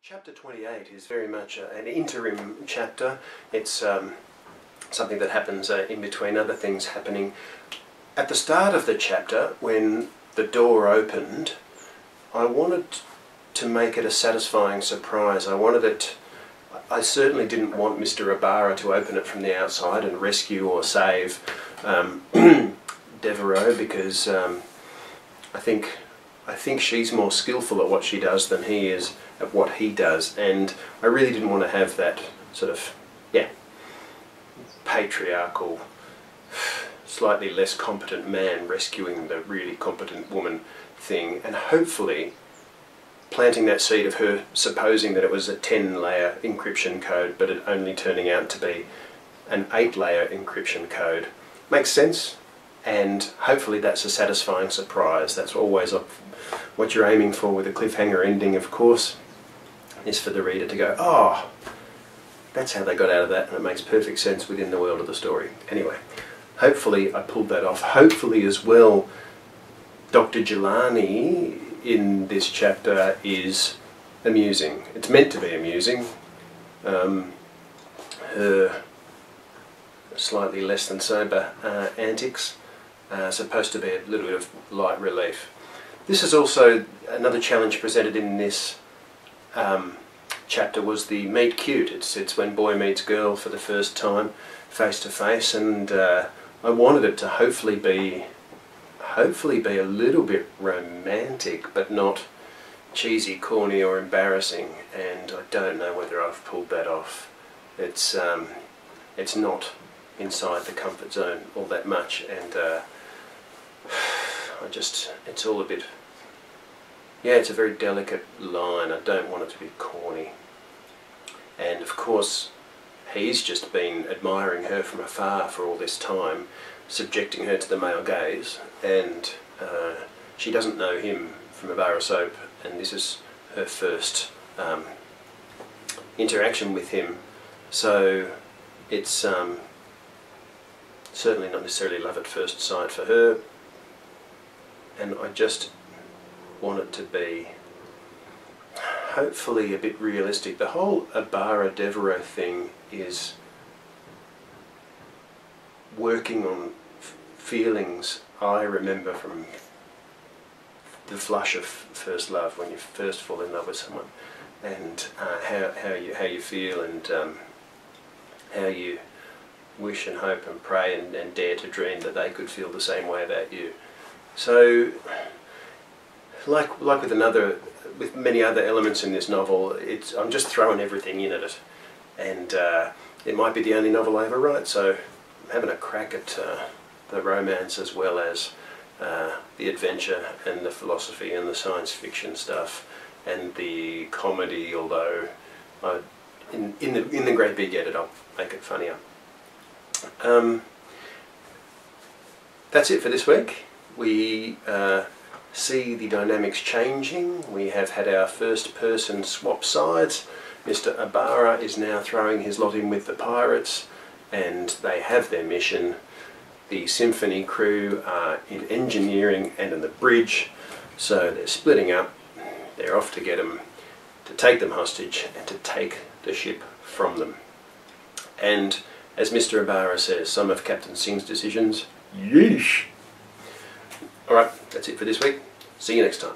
Chapter 28 is very much an interim chapter. It's something that happens in between other things happening. At the start of the chapter, when the door opened, I wanted to make it a satisfying surprise. I certainly didn't want Mr. Ibarra to open it from the outside and rescue or save Devereaux, because I think she's more skillful at what she does than he is at what he does, and I really didn't want to have that sort of, patriarchal, slightly less competent man rescuing the really competent woman thing, and hopefully planting that seed of her supposing that it was a 10-layer encryption code, but it only turning out to be an 8-layer encryption code. Makes sense, and hopefully that's a satisfying surprise. That's always what you're aiming for with a cliffhanger ending, of course, is for the reader to go, oh, that's how they got out of that, and it makes perfect sense within the world of the story. Anyway, hopefully I pulled that off. Hopefully as well, Dr. Jelani in this chapter is amusing. It's meant to be amusing. Her slightly less than sober antics are supposed to be a little bit of light relief. This is also another challenge presented in this chapter, was the meet cute. It's when boy meets girl for the first time face to face, and I wanted it to hopefully be a little bit romantic, but not cheesy, corny or embarrassing, and I don't know whether I've pulled that off. It's not inside the comfort zone all that much, and it's all a bit, it's a very delicate line. I don't want it to be corny. And of course, he's just been admiring her from afar for all this time, subjecting her to the male gaze, and she doesn't know him from a bar of soap, and this is her first interaction with him. So it's certainly not necessarily love at first sight for her, and I just want it to be hopefully a bit realistic. The whole Ibarra Devereaux thing is working on feelings I remember from the flush of first love, when you first fall in love with someone, and how you feel, and how you wish and hope and pray and dare to dream that they could feel the same way about you. So, like with many other elements in this novel, I'm just throwing everything in at it, and it might be the only novel I ever write, so I'm having a crack at the romance as well as the adventure and the philosophy and the science fiction stuff and the comedy, although in the great big edit I'll make it funnier. That's it for this week. We see the dynamics changing. We have had our first person swap sides. Mr. Ibarra is now throwing his lot in with the pirates, and they have their mission. The symphony crew are in engineering and in the bridge, so they're splitting up. They're off to get them, to take them hostage and to take the ship from them. And as Mr. Ibarra says, some of Captain Singh's decisions, yeesh. Alright, that's it for this week. See you next time.